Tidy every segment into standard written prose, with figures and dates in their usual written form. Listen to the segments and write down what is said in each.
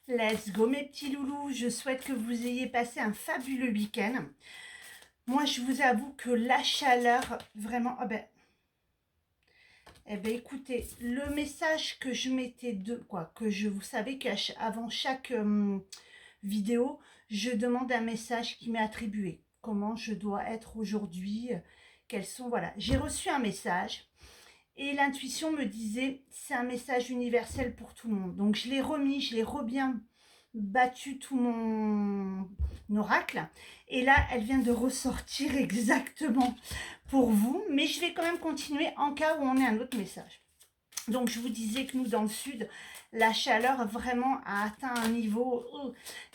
Let's go mes petits loulous, je souhaite que vous ayez passé un fabuleux week-end. Moi je vous avoue que la chaleur, vraiment, écoutez, le message que je mettais vous savez qu'avant chaque vidéo, je demande un message qui m'est attribué. Comment je dois être aujourd'hui, voilà. J'ai reçu un message et l'intuition me disait, c'est un message universel pour tout le monde. Donc je l'ai remis, je l'ai bien battu tout mon oracle. Et là, elle vient de ressortir exactement pour vous. Mais je vais quand même continuer en cas où on ait un autre message. Donc je vous disais que nous, dans le sud, la chaleur vraiment a atteint un niveau,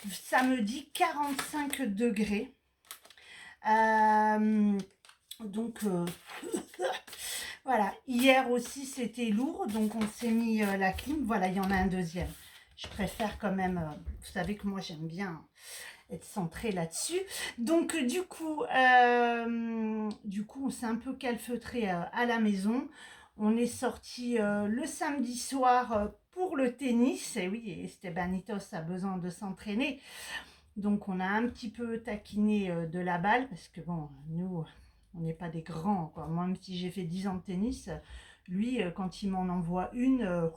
samedi, 45 degrés. Donc, voilà, hier aussi c'était lourd, donc on s'est mis la clim. Voilà, il y en a un deuxième. Je préfère quand même, vous savez que moi j'aime bien être centrée là-dessus. Donc du coup on s'est un peu calfeutré à la maison. On est sorti le samedi soir pour le tennis. Et oui, Estebanitos a besoin de s'entraîner. Donc on a un petit peu taquiné de la balle parce que bon, nous, on n'est pas des grands, quoi. Moi, même si j'ai fait 10 ans de tennis, lui, quand il m'en envoie une,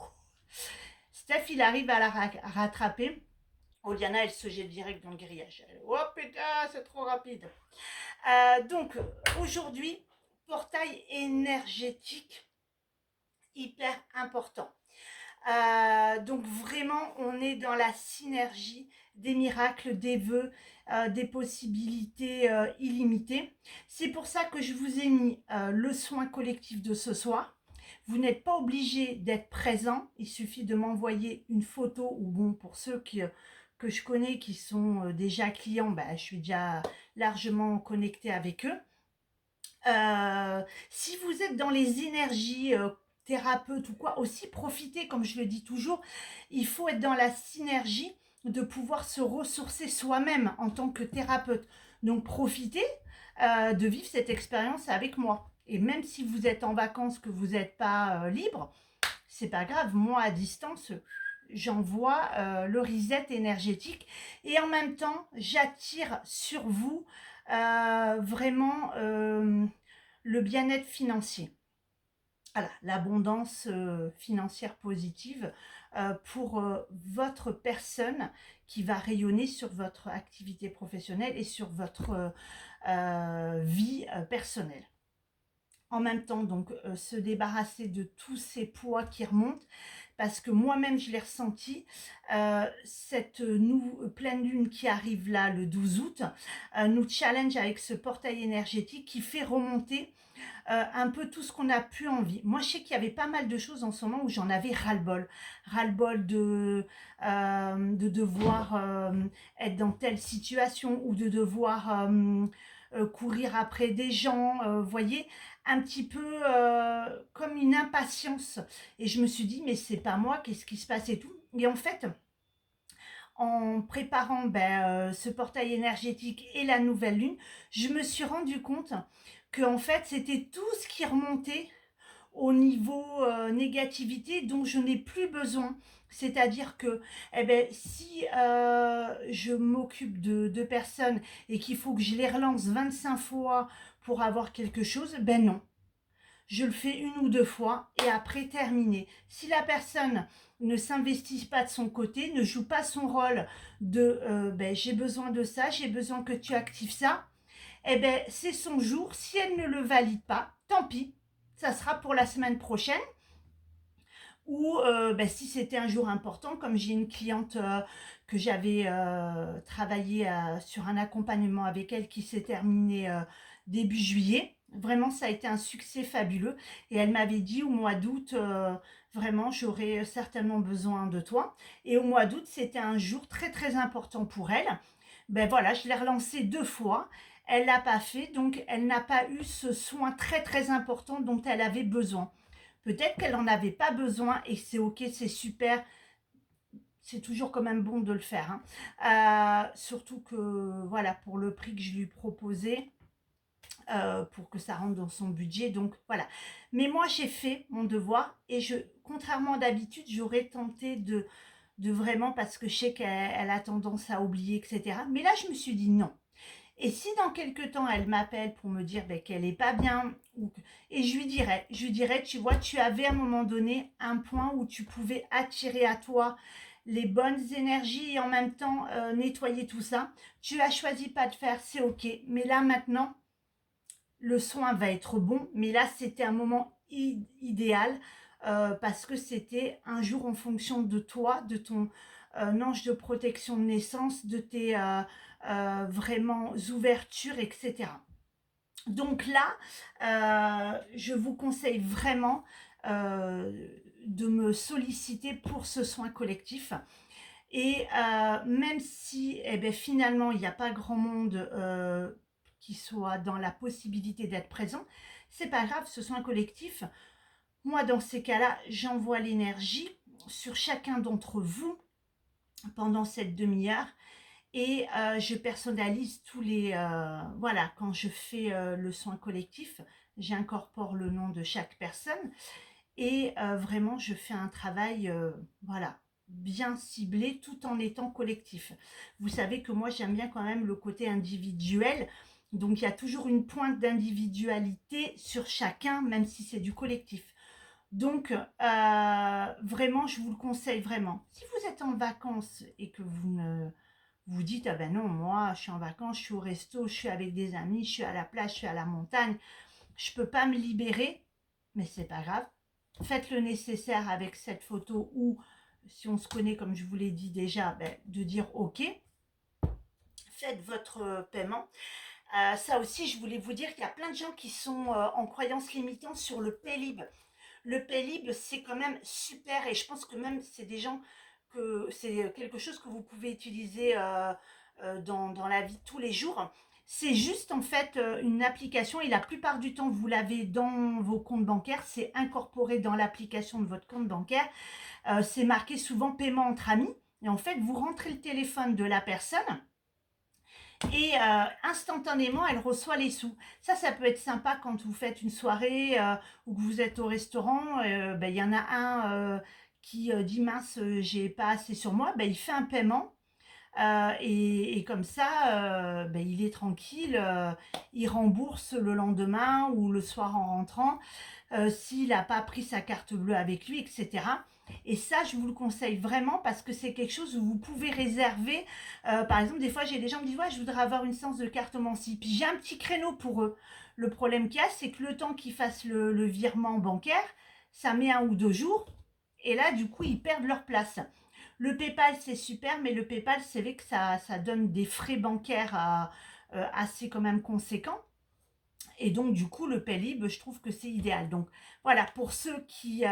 Steph, il arrive à la rattraper. Oliana, elle se jette direct dans le grillage. Oh putain, c'est trop rapide. Donc, aujourd'hui, portail énergétique hyper important. Donc vraiment, on est dans la synergie des miracles, des vœux, des possibilités illimitées. C'est pour ça que je vous ai mis le soin collectif de ce soir. Vous n'êtes pas obligé d'être présent. Il suffit de m'envoyer une photo ou bon, pour ceux que je connais qui sont déjà clients, je suis déjà largement connectée avec eux. Si vous êtes dans les énergies thérapeutes ou quoi, aussi profitez, comme je le dis toujours, il faut être dans la synergie de pouvoir se ressourcer soi-même en tant que thérapeute. Donc profitez de vivre cette expérience avec moi. Et même si vous êtes en vacances, que vous n'êtes pas libre, c'est pas grave. Moi, à distance, j'envoie le reset énergétique et en même temps, j'attire sur vous vraiment le bien-être financier. Voilà, l'abondance financière positive pour votre personne qui va rayonner sur votre activité professionnelle et sur votre vie personnelle. En même temps, donc, se débarrasser de tous ces poids qui remontent, parce que moi-même, je l'ai ressenti, cette pleine lune qui arrive là, le 12 août, nous challenge avec ce portail énergétique qui fait remonter un peu tout ce qu'on a pu envie. Moi, je sais qu'il y avait pas mal de choses en ce moment où j'en avais ras-le-bol. Ras-le-bol de devoir être dans telle situation ou de devoir courir après des gens, voyez, un petit peu comme une impatience. Et je me suis dit, mais c'est pas moi, qu'est-ce qui se passe et tout. Et en fait, en préparant ce portail énergétique et la nouvelle lune, je me suis rendu compte que en fait, c'était tout ce qui remontait au niveau négativité dont je n'ai plus besoin. C'est-à-dire que si je m'occupe de personnes et qu'il faut que je les relance 25 fois pour avoir quelque chose, ben non. Je le fais une ou deux fois et après terminé. Si la personne ne s'investit pas de son côté, ne joue pas son rôle de j'ai besoin de ça, j'ai besoin que tu actives ça, c'est son jour. Si elle ne le valide pas, tant pis, ça sera pour la semaine prochaine. Ou si c'était un jour important, comme j'ai une cliente que j'avais travaillé sur un accompagnement avec elle qui s'est terminé début juillet. Vraiment, ça a été un succès fabuleux. Et elle m'avait dit au mois d'août, vraiment, j'aurais certainement besoin de toi. Et au mois d'août, c'était un jour très très important pour elle. Ben voilà, je l'ai relancée deux fois. Elle l'a pas fait, donc elle n'a pas eu ce soin très très important dont elle avait besoin. Peut-être qu'elle n'en avait pas besoin et c'est ok, c'est super. C'est toujours quand même bon de le faire, hein. Surtout que, voilà, pour le prix que je lui proposais, pour que ça rentre dans son budget. Donc, voilà. Mais moi, j'ai fait mon devoir et contrairement à d'habitude, j'aurais tenté de vraiment, parce que je sais qu'elle a tendance à oublier, etc. Mais là, je me suis dit non. Et si dans quelques temps, elle m'appelle pour me dire ben, qu'elle n'est pas bien, et je lui dirais, tu vois, tu avais à un moment donné un point où tu pouvais attirer à toi les bonnes énergies et en même temps nettoyer tout ça. Tu as choisi pas de faire, c'est ok. Mais là maintenant, le soin va être bon. Mais là, c'était un moment idéal parce que c'était un jour en fonction de toi, de ton ange de protection de naissance, de tes vraiment ouvertures, etc. Donc là, je vous conseille vraiment de me solliciter pour ce soin collectif. Et même si eh ben, finalement il n'y a pas grand monde qui soit dans la possibilité d'être présent, c'est pas grave, ce soin collectif. Moi, dans ces cas-là, j'envoie l'énergie sur chacun d'entre vous pendant cette demi-heure et je personnalise tous les... voilà, quand je fais le soin collectif, j'incorpore le nom de chaque personne et vraiment, je fais un travail, voilà, bien ciblé tout en étant collectif. Vous savez que moi, j'aime bien quand même le côté individuel. Donc, il y a toujours une pointe d'individualité sur chacun, même si c'est du collectif. Donc, vraiment, je vous le conseille vraiment. Si vous êtes en vacances et que vous ne vous dites, ah ben non, moi, je suis en vacances, je suis au resto, je suis avec des amis, je suis à la plage, je suis à la montagne, je peux pas me libérer, mais c'est pas grave. Faites le nécessaire avec cette photo ou, si on se connaît, comme je vous l'ai dit déjà, ben, de dire OK. Faites votre paiement. Ça aussi, je voulais vous dire qu'il y a plein de gens qui sont en croyance limitante sur le Paylib. Le Paylib, c'est quand même super et je pense que même c'est des gens que c'est quelque chose que vous pouvez utiliser dans la vie de tous les jours. C'est juste en fait une application et la plupart du temps vous l'avez dans vos comptes bancaires, c'est incorporé dans l'application de votre compte bancaire. C'est marqué souvent paiement entre amis et en fait vous rentrez le téléphone de la personne et instantanément elle reçoit les sous. Ça peut être sympa quand vous faites une soirée ou que vous êtes au restaurant. Ben, y en a un qui dit mince, j'ai pas assez sur moi, ben, il fait un paiement. Et comme ça, ben, il est tranquille, il rembourse le lendemain ou le soir en rentrant, s'il n'a pas pris sa carte bleue avec lui, etc. Et ça, je vous le conseille vraiment parce que c'est quelque chose où vous pouvez réserver. Par exemple, des fois, j'ai des gens qui me disent ouais, je voudrais avoir une séance de cartomancie. Puis j'ai un petit créneau pour eux. Le problème qu'il y a, c'est que le temps qu'ils fassent le virement bancaire, ça met 1 ou 2 jours. Et là, du coup, ils perdent leur place. Le PayPal, c'est super, mais le PayPal, c'est vrai que ça donne des frais bancaires assez quand même conséquents. Et donc, du coup, le Paylib, je trouve que c'est idéal. Donc, voilà, pour ceux qui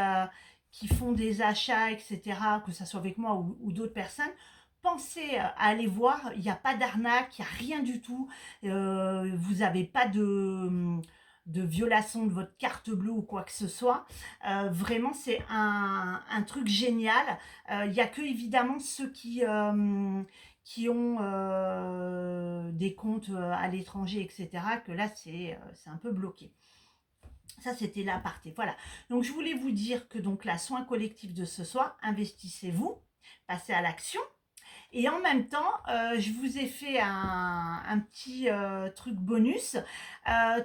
font des achats, etc., que ce soit avec moi ou d'autres personnes, pensez à aller voir. Il n'y a pas d'arnaque, il n'y a rien du tout. Vous n'avez pas de violation de votre carte bleue ou quoi que ce soit. Vraiment, c'est un truc génial. Il n'y a que, évidemment, ceux qui ont des comptes à l'étranger, etc., que là, c'est un peu bloqué. Ça, c'était l'aparté. Voilà. Donc, je voulais vous dire que donc la soin collectif de ce soir, investissez-vous, passez à l'action. Et en même temps, je vous ai fait un petit truc bonus.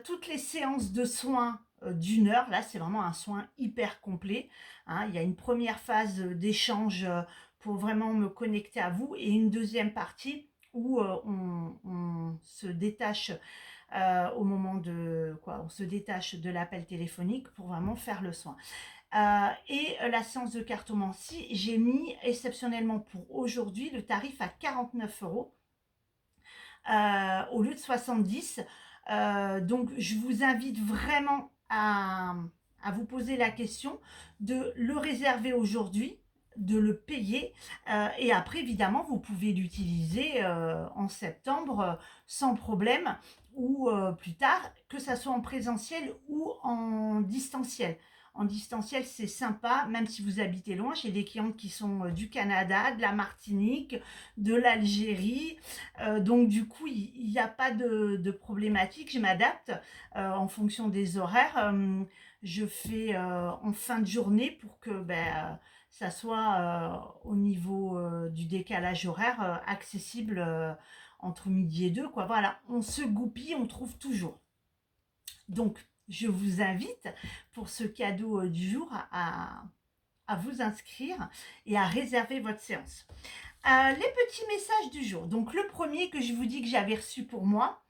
Toutes les séances de soins d'1 heure, là, c'est vraiment un soin hyper complet. Hein. Il y a une première phase d'échange pour vraiment me connecter à vous et une deuxième partie où on se détache au moment de quoi, on se détache de l'appel téléphonique pour vraiment faire le soin. Et la séance de cartomancie, j'ai mis exceptionnellement pour aujourd'hui le tarif à 49 € au lieu de 70. Donc je vous invite vraiment à vous poser la question de le réserver aujourd'hui, de le payer et après évidemment vous pouvez l'utiliser en septembre sans problème ou plus tard, que ça soit en présentiel ou en distanciel. En distanciel, c'est sympa, même si vous habitez loin. J'ai des clientes qui sont du Canada, de la Martinique, de l'Algérie. Donc du coup, il n'y a pas de problématique. Je m'adapte en fonction des horaires. Je fais en fin de journée pour que ça soit au niveau du décalage horaire accessible entre midi et deux, quoi. Voilà, on se goupille, on trouve toujours. Donc, je vous invite pour ce cadeau du jour à vous inscrire et à réserver votre séance. Les petits messages du jour. Donc, le premier que je vous dis que j'avais reçu pour moi,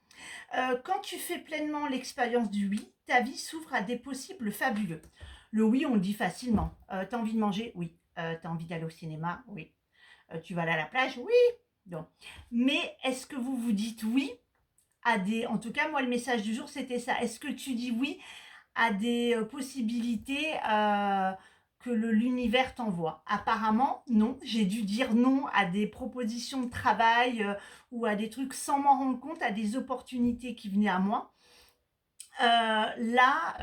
quand tu fais pleinement l'expérience du oui, ta vie s'ouvre à des possibles fabuleux. Le oui, on le dit facilement. T'as envie de manger? Oui. T'as envie d'aller au cinéma? Oui. Tu vas aller à la plage? Oui. Donc. Mais est-ce que vous vous dites oui à des... En tout cas, moi, le message du jour, c'était ça. Est-ce que tu dis oui à des possibilités que l'univers t'envoie? Apparemment, non. J'ai dû dire non à des propositions de travail ou à des trucs sans m'en rendre compte, à des opportunités qui venaient à moi. Là,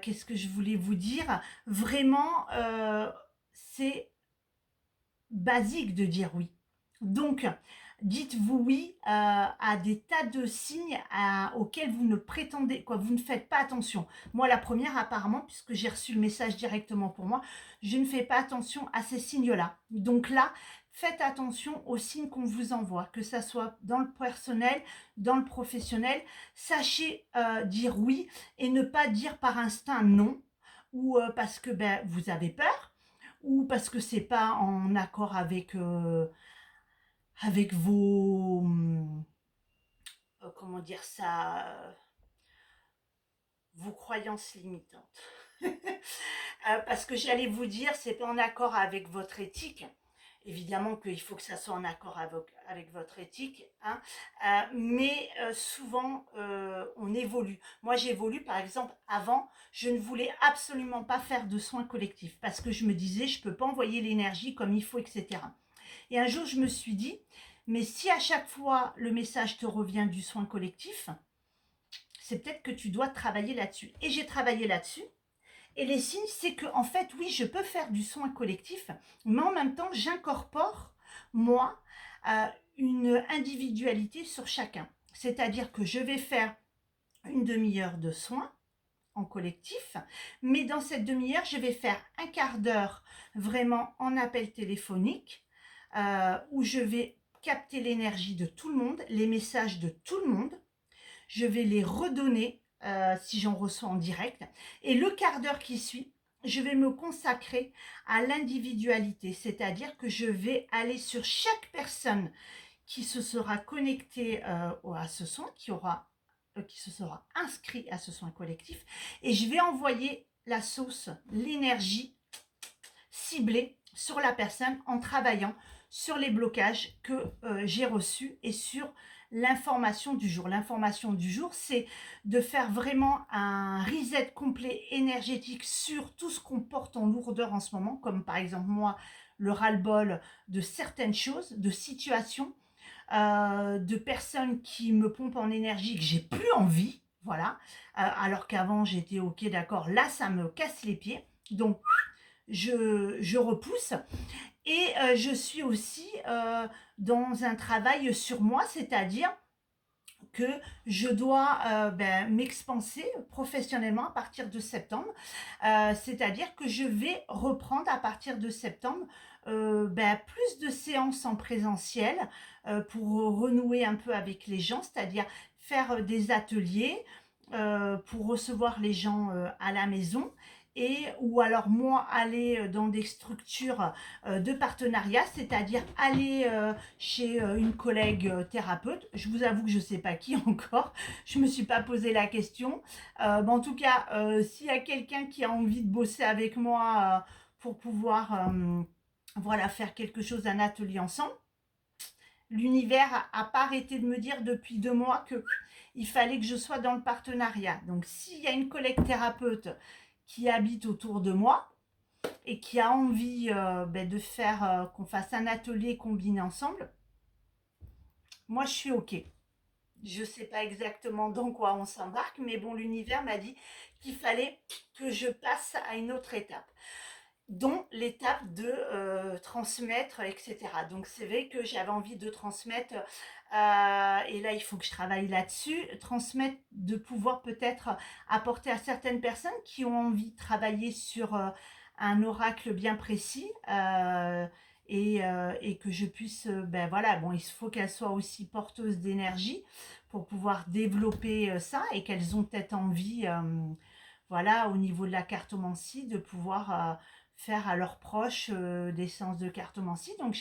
qu'est-ce que je voulais vous dire? Vraiment, c'est basique de dire oui. Donc, dites-vous oui à des tas de signes auxquels vous ne prétendez, quoi, vous ne faites pas attention. Moi, la première, apparemment, puisque j'ai reçu le message directement pour moi, je ne fais pas attention à ces signes-là. Donc là, faites attention aux signes qu'on vous envoie, que ça soit dans le personnel, dans le professionnel. Sachez dire oui et ne pas dire par instinct non, ou parce que vous avez peur, ou parce que c'est pas en accord avec vos comment dire ça, vos croyances limitantes. Parce que j'allais vous dire, c'est pas en accord avec votre éthique. Évidemment qu'il faut que ça soit en accord avec votre éthique, hein. Mais souvent on évolue. Moi j'évolue, par exemple, avant, je ne voulais absolument pas faire de soins collectifs parce que je me disais, je peux pas envoyer l'énergie comme il faut, etc. Et un jour je me suis dit, mais si à chaque fois le message te revient du soin collectif, c'est peut-être que tu dois travailler là-dessus. Et j'ai travaillé là-dessus. Et les signes, c'est que, en fait, oui, je peux faire du soin collectif, mais en même temps, j'incorpore, moi, une individualité sur chacun. C'est-à-dire que je vais faire une demi-heure de soins en collectif, mais dans cette demi-heure, je vais faire un quart d'heure vraiment en appel téléphonique, où je vais capter l'énergie de tout le monde, les messages de tout le monde, je vais les redonner si j'en reçois en direct. Et le quart d'heure qui suit, je vais me consacrer à l'individualité, c'est-à-dire que je vais aller sur chaque personne qui se sera connectée à ce soin, qui se sera inscrit à ce soin collectif, et je vais envoyer la sauce, l'énergie ciblée sur la personne en travaillant sur les blocages que j'ai reçus et sur l'information du jour. L'information du jour, c'est de faire vraiment un reset complet énergétique sur tout ce qu'on porte en lourdeur en ce moment, comme par exemple moi, le ras-le-bol de certaines choses, de situations, de personnes qui me pompent en énergie que j'ai plus envie, voilà, alors qu'avant j'étais ok, d'accord, là ça me casse les pieds, donc je repousse. Et je suis aussi dans un travail sur moi, c'est-à-dire que je dois m'expanser professionnellement à partir de septembre. C'est-à-dire que je vais reprendre à partir de septembre plus de séances en présentiel pour renouer un peu avec les gens, c'est-à-dire faire des ateliers pour recevoir les gens à la maison, et ou alors moi aller dans des structures de partenariat, c'est-à-dire aller chez une collègue thérapeute. Je vous avoue que je ne sais pas qui encore, je ne me suis pas posé la question. Mais en tout cas, s'il y a quelqu'un qui a envie de bosser avec moi pour pouvoir voilà, faire quelque chose, un atelier ensemble, l'univers n'a pas arrêté de me dire depuis 2 mois qu'il fallait que je sois dans le partenariat. Donc s'il y a une collègue thérapeute qui habite autour de moi et qui a envie de faire qu'on fasse un atelier combiné ensemble, moi je suis ok. Je ne sais pas exactement dans quoi on s'embarque, mais bon, l'univers m'a dit qu'il fallait que je passe à une autre étape, dont l'étape de transmettre, etc. Donc c'est vrai que j'avais envie de transmettre, et là il faut que je travaille là-dessus, transmettre, de pouvoir peut-être apporter à certaines personnes qui ont envie de travailler sur un oracle bien précis et que je puisse, ben voilà, bon, il faut qu'elles soient aussi porteuses d'énergie pour pouvoir développer ça et qu'elles ont peut-être envie, voilà, au niveau de la cartomancie, de pouvoir faire à leurs proches des séances de cartomancie. Donc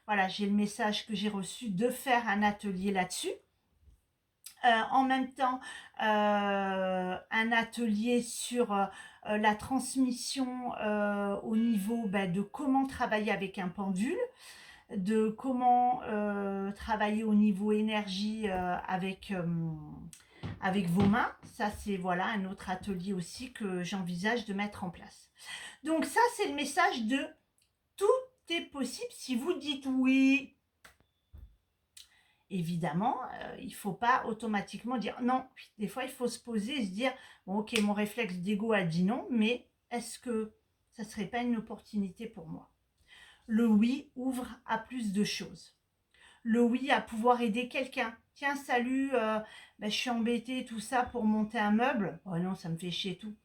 voilà, j'ai le message que j'ai reçu de faire un atelier là-dessus. En même temps, un atelier sur la transmission au niveau de comment travailler avec un pendule, de comment travailler au niveau énergie avec vos mains. Ça, c'est voilà un autre atelier aussi que j'envisage de mettre en place. Donc ça, c'est le message de tout est possible si vous dites oui. Évidemment, il ne faut pas automatiquement dire non. Des fois, il faut se poser et se dire, bon, ok, mon réflexe d'ego a dit non, mais est-ce que ça ne serait pas une opportunité pour moi? Le oui ouvre à plus de choses. Le oui à pouvoir aider quelqu'un. Tiens, salut, je suis embêtée, tout ça, pour monter un meuble. Oh non, ça me fait chier tout.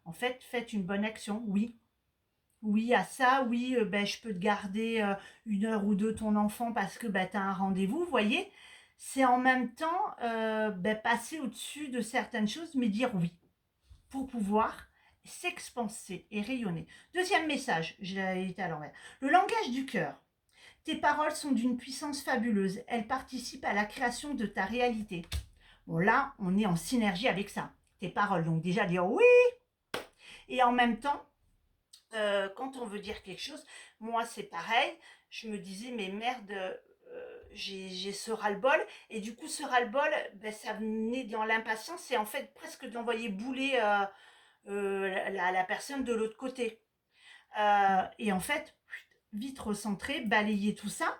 En fait, faites une bonne action, oui. Oui, à ça, oui, je peux te garder 1 heure ou deux ton enfant parce que tu as un rendez-vous, vous voyez. C'est en même temps passer au-dessus de certaines choses, mais dire oui, pour pouvoir s'expanser et rayonner. Deuxième message, j'ai été à l'envers. Le langage du cœur. Tes paroles sont d'une puissance fabuleuse. Elles participent à la création de ta réalité. Bon, là, on est en synergie avec ça. Tes paroles, donc déjà dire oui. Et en même temps, quand on veut dire quelque chose, moi c'est pareil, je me disais mais merde, j'ai ce ras-le-bol, et du coup ce ras-le-bol, ça venait dans l'impatience et en fait presque d'envoyer bouler la personne de l'autre côté. Et en fait, vite recentrer, balayer tout ça,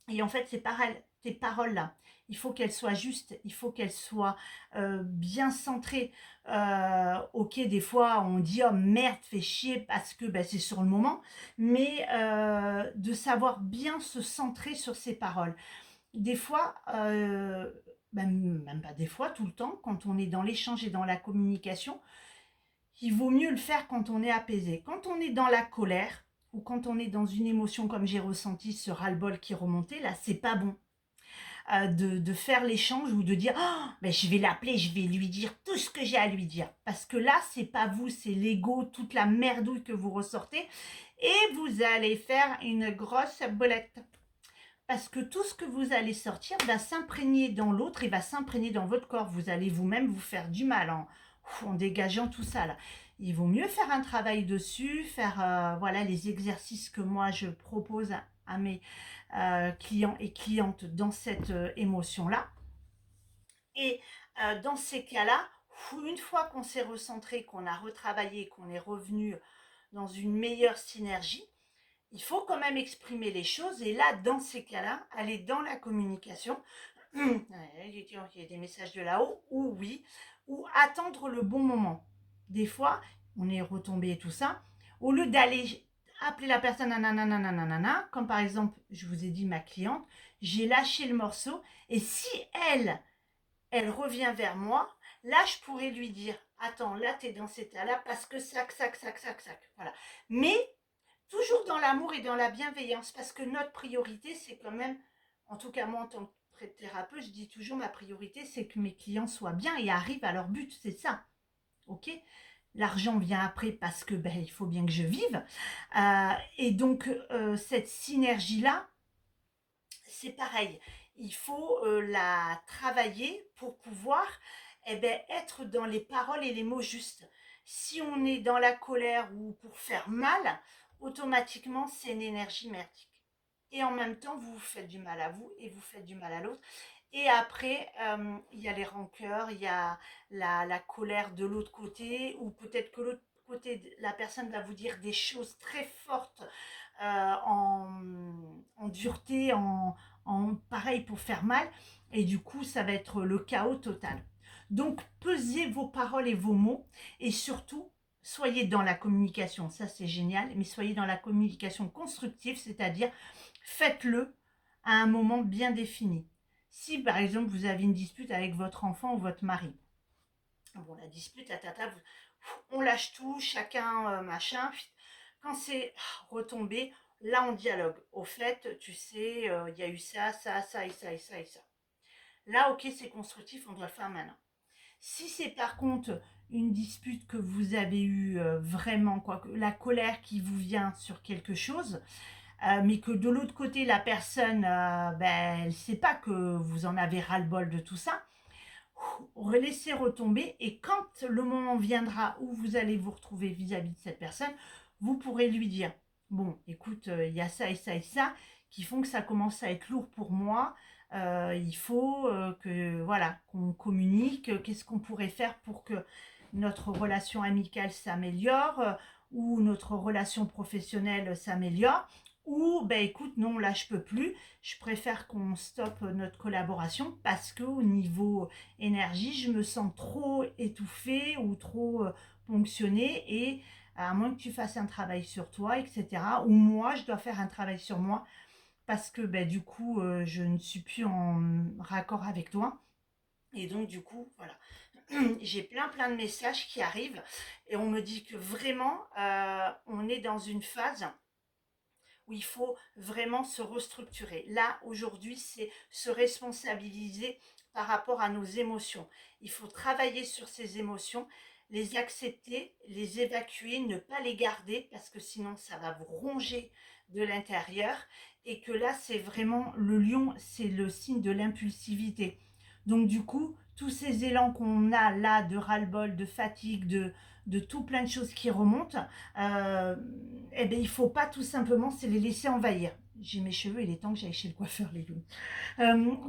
et en fait, c'est pareil, tes paroles-là, il faut qu'elles soient justes, il faut qu'elles soient bien centrées. Ok, des fois, on dit oh merde, fais chier parce que c'est sur le moment, mais de savoir bien se centrer sur ses paroles. Des fois, même pas des fois, tout le temps, quand on est dans l'échange et dans la communication, il vaut mieux le faire quand on est apaisé. Quand on est dans la colère ou quand on est dans une émotion comme j'ai ressenti ce ras-le-bol qui remontait, là, c'est pas bon. De faire l'échange ou de dire oh, je vais l'appeler, je vais lui dire tout ce que j'ai à lui dire. Parce que là, c'est pas vous, c'est l'ego, toute la merdouille que vous ressortez. Et vous allez faire une grosse bolette. Parce que tout ce que vous allez sortir va s'imprégner dans l'autre et va s'imprégner dans votre corps. Vous allez vous-même vous faire du mal en dégageant tout ça là. Il vaut mieux faire un travail dessus, faire voilà les exercices que moi je propose à mes clients et clientes dans cette émotion-là. Et dans ces cas-là, une fois qu'on s'est recentré, qu'on a retravaillé, qu'on est revenu dans une meilleure synergie, il faut quand même exprimer les choses. Et là, dans ces cas-là, aller dans la communication. Il y a des messages de là-haut, ou oui, ou attendre le bon moment. Des fois, on est retombé et tout ça. Au lieu d'aller appeler la personne, nanana, comme par exemple, je vous ai dit ma cliente, j'ai lâché le morceau. Et si elle revient vers moi, là, je pourrais lui dire, attends, là, t'es dans cet état-là parce que sac. Voilà. Mais toujours dans l'amour et dans la bienveillance, parce que notre priorité, c'est quand même, en tout cas moi en tant que thérapeute, je dis toujours ma priorité, c'est que mes clients soient bien et arrivent à leur but, c'est ça, ok. L'argent vient après parce que il faut bien que je vive, et donc cette synergie là, c'est pareil. Il faut la travailler pour pouvoir être dans les paroles et les mots justes. Si on est dans la colère ou pour faire mal, automatiquement, c'est une énergie merdique. Et en même temps, vous vous faites du mal à vous et vous faites du mal à l'autre. Et après, il y a les rancœurs, il y a la colère de l'autre côté, ou peut-être que l'autre côté, la personne va vous dire des choses très fortes en dureté, pareil pour faire mal, et du coup ça va être le chaos total. Donc pesez vos paroles et vos mots, et surtout soyez dans la communication, ça c'est génial, mais soyez dans la communication constructive, c'est-à-dire faites-le à un moment bien défini. Si par exemple vous avez une dispute avec votre enfant ou votre mari, bon, la dispute, On lâche tout, chacun machin. Quand c'est retombé, là on dialogue. Au fait, tu sais, il y a eu ça, ça, ça et ça et ça et ça. Là, ok, c'est constructif, on doit le faire maintenant. Si c'est par contre une dispute que vous avez eue vraiment, quoi, la colère qui vous vient sur quelque chose, mais que de l'autre côté, la personne, ben, elle ne sait pas que vous en avez ras-le-bol de tout ça, laissez retomber et quand le moment viendra où vous allez vous retrouver vis-à-vis de cette personne, vous pourrez lui dire, bon, écoute, il y a ça et ça et ça qui font que ça commence à être lourd pour moi. Il faut que voilà qu'on communique. Qu'est-ce qu'on pourrait faire pour que notre relation amicale s'améliore ou notre relation professionnelle s'améliore ou ben écoute non là je peux plus, je préfère qu'on stoppe notre collaboration parce que au niveau énergie, je me sens trop étouffée ou trop ponctionnée et à moins que tu fasses un travail sur toi, etc. Ou moi, je dois faire un travail sur moi parce que ben, du coup, je ne suis plus en raccord avec toi. Et donc, du coup, voilà. J'ai plein de messages qui arrivent et on me dit que vraiment, on est dans une phase où il faut vraiment se restructurer. Là, aujourd'hui, c'est se responsabiliser par rapport à nos émotions. Il faut travailler sur ces émotions, les accepter, les évacuer, ne pas les garder parce que sinon ça va vous ronger de l'intérieur et que là c'est vraiment le lion, c'est le signe de l'impulsivité. Donc du coup, tous ces élans qu'on a là de ras-le-bol, de fatigue, de tout plein de choses qui remontent, eh ben, il ne faut pas tout simplement se les laisser envahir. J'ai mes cheveux, il est temps que j'aille chez le coiffeur, les loups.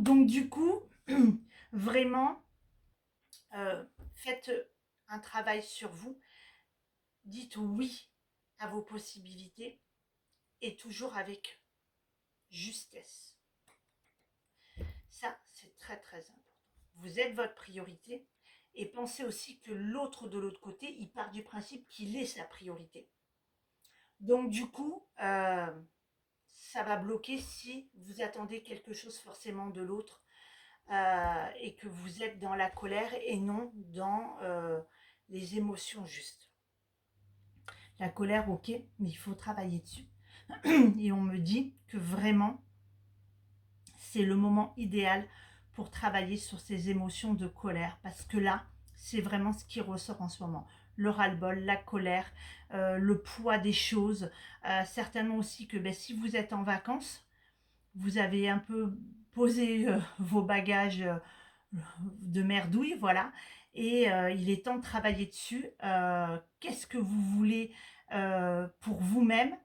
Donc du coup, vraiment, faites un travail sur vous. Dites oui à vos possibilités et toujours avec justesse. Ça, c'est très important. Vous êtes votre priorité et pensez aussi que l'autre de l'autre côté, il part du principe qu'il est sa priorité. Donc du coup, ça va bloquer si vous attendez quelque chose forcément de l'autre et que vous êtes dans la colère et non dans les émotions justes. La colère, ok, mais il faut travailler dessus. Et on me dit que vraiment, c'est le moment idéal pour travailler sur ces émotions de colère parce que là, c'est vraiment ce qui ressort en ce moment. Le ras-le-bol, la colère, le poids des choses. Certainement aussi que ben, si vous êtes en vacances, vous avez un peu posé vos bagages de merdouille, voilà. Et il est temps de travailler dessus. Qu'est-ce que vous voulez pour vous-même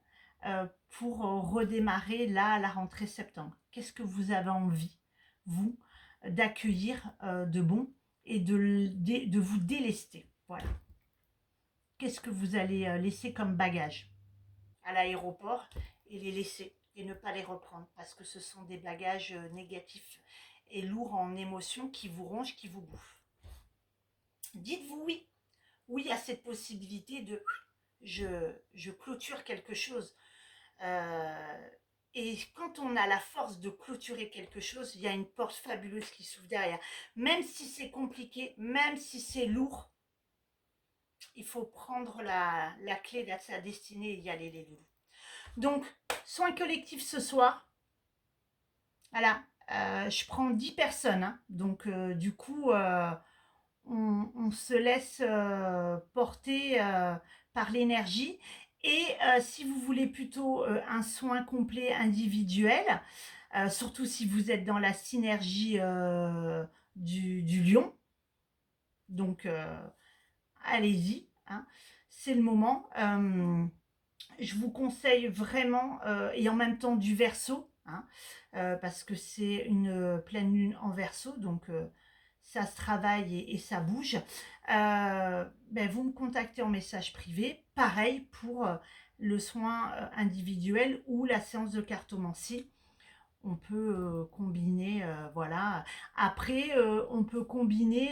pour redémarrer là à la rentrée septembre? Qu'est-ce que vous avez envie, vous, d'accueillir de bon et de vous délester? Voilà. Qu'est-ce que vous allez laisser comme bagage à l'aéroport et les laisser et ne pas les reprendre parce que ce sont des bagages négatifs et lourds en émotions qui vous rongent, qui vous bouffent. Dites-vous oui, oui à cette possibilité de je clôture quelque chose. Et quand on a la force de clôturer quelque chose, il y a une porte fabuleuse qui s'ouvre derrière. Même si c'est compliqué, même si c'est lourd, il faut prendre la clé de sa destinée et y aller les loulous. Donc, soins collectifs ce soir. Voilà, je prends 10 personnes. Hein, donc, du coup, on se laisse porter par l'énergie. Et si vous voulez plutôt un soin complet individuel, surtout si vous êtes dans la synergie du lion, donc allez-y, hein, c'est le moment. Je vous conseille vraiment, et en même temps du Verseau, hein, parce que c'est une pleine lune en Verseau, donc ça se travaille et ça bouge. Ben, vous me contactez en message privé, pareil pour le soin individuel ou la séance de cartomancie. On peut combiner, voilà. Après, on peut combiner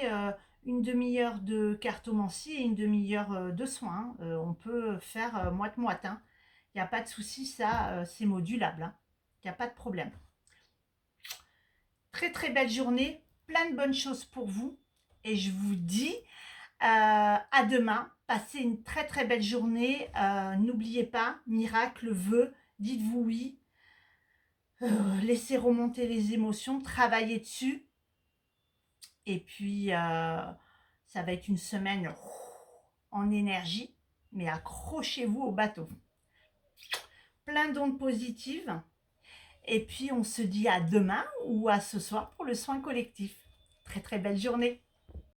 une demi-heure de cartomancie et une demi-heure de soins. On peut faire moite-moite. Hein. Il n'y a pas de souci, ça, c'est modulable. Hein. Il n'y a pas de problème. Très belle journée, plein de bonnes choses pour vous. Et je vous dis À demain. Passez une très très belle journée. N'oubliez pas, miracle, vœu, dites-vous oui. Laissez remonter les émotions, travaillez dessus. Et puis, ça va être une semaine en énergie, mais accrochez-vous au bateau. Plein d'ondes positives. Et puis, on se dit à demain ou à ce soir pour le soin collectif. Très très belle journée.